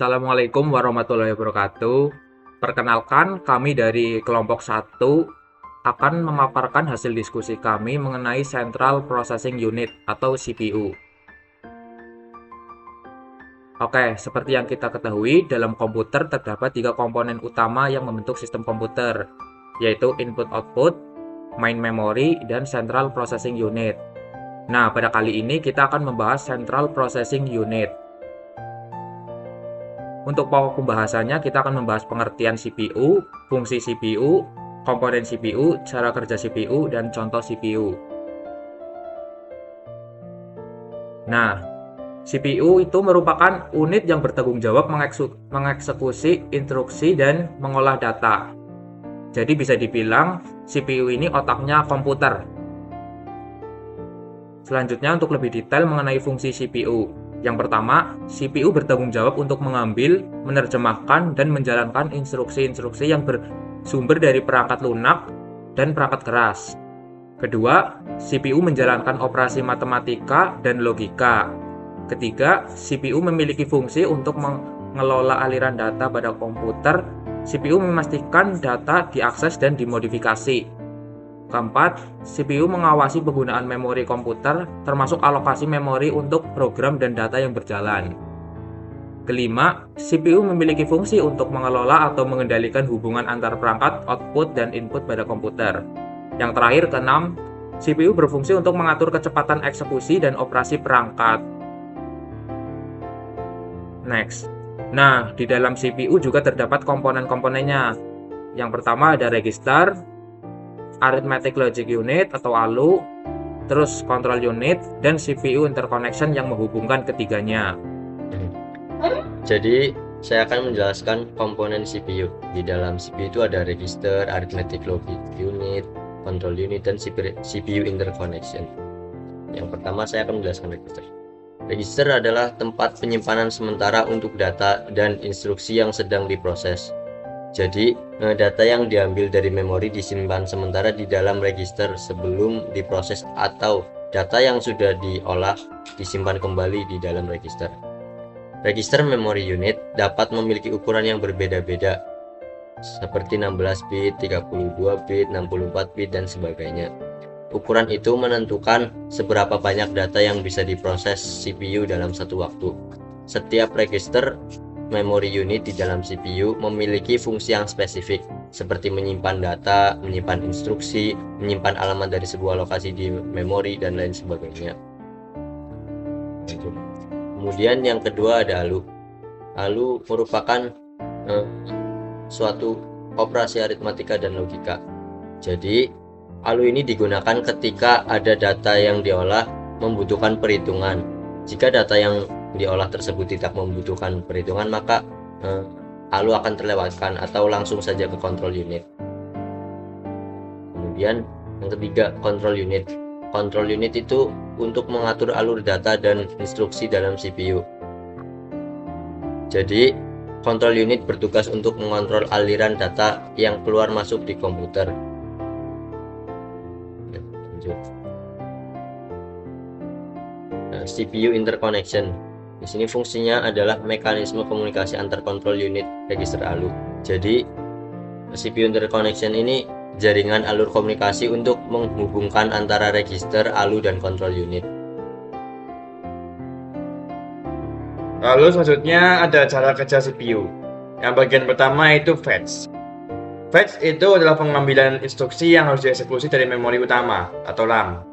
Assalamualaikum warahmatullahi wabarakatuh. Perkenalkan, kami dari kelompok 1 akan memaparkan hasil diskusi kami mengenai Central Processing Unit atau CPU. Oke, seperti yang kita ketahui, dalam komputer terdapat 3 komponen utama yang membentuk sistem komputer, yaitu input-output, main memory, dan Central Processing Unit. Nah, pada kali ini kita akan membahas Central Processing Unit. Untuk pokok pembahasannya, kita akan membahas pengertian CPU, fungsi CPU, komponen CPU, cara kerja CPU, dan contoh CPU. Nah, CPU itu merupakan unit yang bertanggung jawab mengeksekusi instruksi dan mengolah data. Jadi bisa dibilang CPU ini otaknya komputer. Selanjutnya untuk lebih detail mengenai fungsi CPU. Yang pertama, CPU bertanggung jawab untuk mengambil, menerjemahkan, dan menjalankan instruksi-instruksi yang bersumber dari perangkat lunak dan perangkat keras. Kedua, CPU menjalankan operasi matematika dan logika. Ketiga, CPU memiliki fungsi untuk mengelola aliran data pada komputer. CPU memastikan data diakses dan dimodifikasi. Keempat, CPU mengawasi penggunaan memori komputer, termasuk alokasi memori untuk program dan data yang berjalan. Kelima, CPU memiliki fungsi untuk mengelola atau mengendalikan hubungan antar perangkat, output, dan input pada komputer. Yang terakhir, keenam, CPU berfungsi untuk mengatur kecepatan eksekusi dan operasi perangkat. Next. Nah, di dalam CPU juga terdapat komponen-komponennya. Yang pertama ada register, Arithmetic Logic Unit atau ALU, terus Control Unit, dan CPU Interconnection yang menghubungkan ketiganya. Jadi, saya akan menjelaskan komponen CPU. Di dalam CPU itu ada register, Arithmetic Logic Unit, Control Unit, dan CPU Interconnection. Yang pertama, saya akan menjelaskan register. Register adalah tempat penyimpanan sementara untuk data dan instruksi yang sedang diproses. Jadi, data yang diambil dari memori disimpan sementara di dalam register sebelum diproses, atau data yang sudah diolah disimpan kembali di dalam register. Register memory unit dapat memiliki ukuran yang berbeda-beda, seperti 16 bit, 32 bit, 64 bit, dan sebagainya. Ukuran itu menentukan seberapa banyak data yang bisa diproses CPU dalam satu waktu. Setiap register memory unit di dalam CPU memiliki fungsi yang spesifik, seperti menyimpan data, menyimpan instruksi, menyimpan alamat dari sebuah lokasi di memori, dan lain sebagainya. Kemudian yang kedua ada ALU. ALU merupakan suatu operasi aritmatika dan logika. Jadi, ALU ini digunakan ketika ada data yang diolah membutuhkan perhitungan. Jika data yang diolah tersebut tidak membutuhkan perhitungan, maka ALU akan terlewatkan atau langsung saja ke control unit. Kemudian yang ketiga, control unit. Control unit itu untuk mengatur alur data dan instruksi dalam CPU. Jadi, control unit bertugas untuk mengontrol aliran data yang keluar masuk di komputer. CPU interconnection. Di sini fungsinya adalah mekanisme komunikasi antar control unit register ALU. Jadi, CPU interconnection ini jaringan alur komunikasi untuk menghubungkan antara register, ALU, dan control unit. Lalu selanjutnya ada cara kerja CPU. Yang bagian pertama itu fetch. Fetch itu adalah pengambilan instruksi yang harus dieksekusi dari memori utama atau RAM.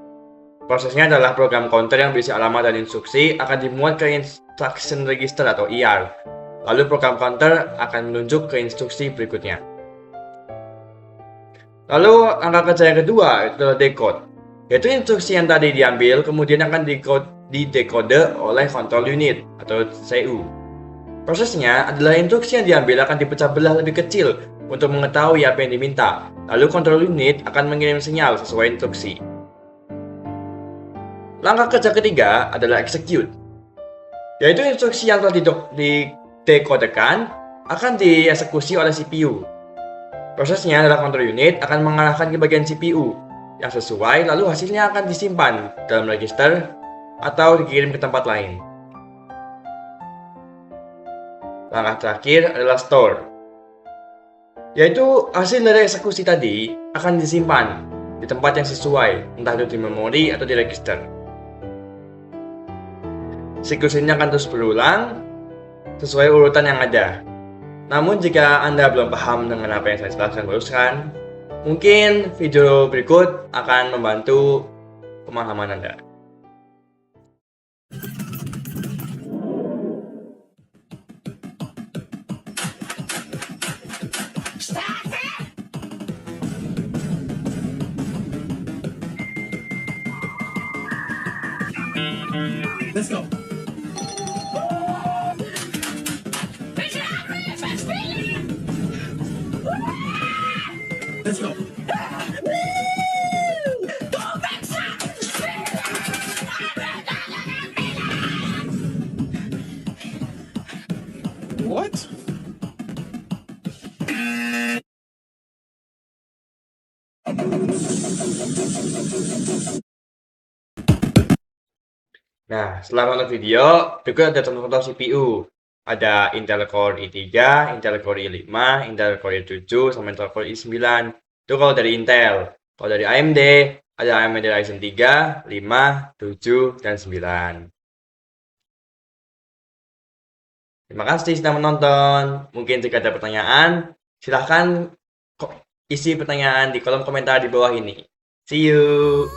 Prosesnya adalah program counter yang berisi alamat dan instruksi akan dimuat ke instruction register atau IR. Lalu program counter akan menunjuk ke instruksi berikutnya. Lalu angka kerja yang kedua itu adalah decode, yaitu instruksi yang tadi diambil kemudian akan didekode oleh control unit atau CU. Prosesnya adalah instruksi yang diambil akan dipecah belah lebih kecil untuk mengetahui apa yang diminta. Lalu control unit akan mengirim sinyal sesuai instruksi. Langkah kerja ketiga adalah execute, yaitu instruksi yang telah didekodekan akan dieksekusi oleh CPU. Prosesnya adalah control unit akan mengarahkan ke bagian CPU yang sesuai, lalu hasilnya akan disimpan dalam register atau dikirim ke tempat lain. Langkah terakhir adalah store, yaitu hasil dari eksekusi tadi akan disimpan di tempat yang sesuai, entah itu di memori atau di register. Siklus ini akan terus berulang sesuai urutan yang ada. Namun jika Anda belum paham dengan apa yang saya jelaskan barusan, mungkin video berikut akan membantu pemahaman Anda. Let's go. Let's go. What? Nah, setelah nonton video, berikut ada contoh-contoh CPU. Ada Intel Core i3, Intel Core i5, Intel Core i7, sama Intel Core i9. Itu kalau dari Intel. Kalau dari AMD, ada AMD Ryzen 3, 5, 7, dan 9. Terima kasih sudah menonton. Mungkin jika ada pertanyaan, silahkan isi pertanyaan di kolom komentar di bawah ini. See you!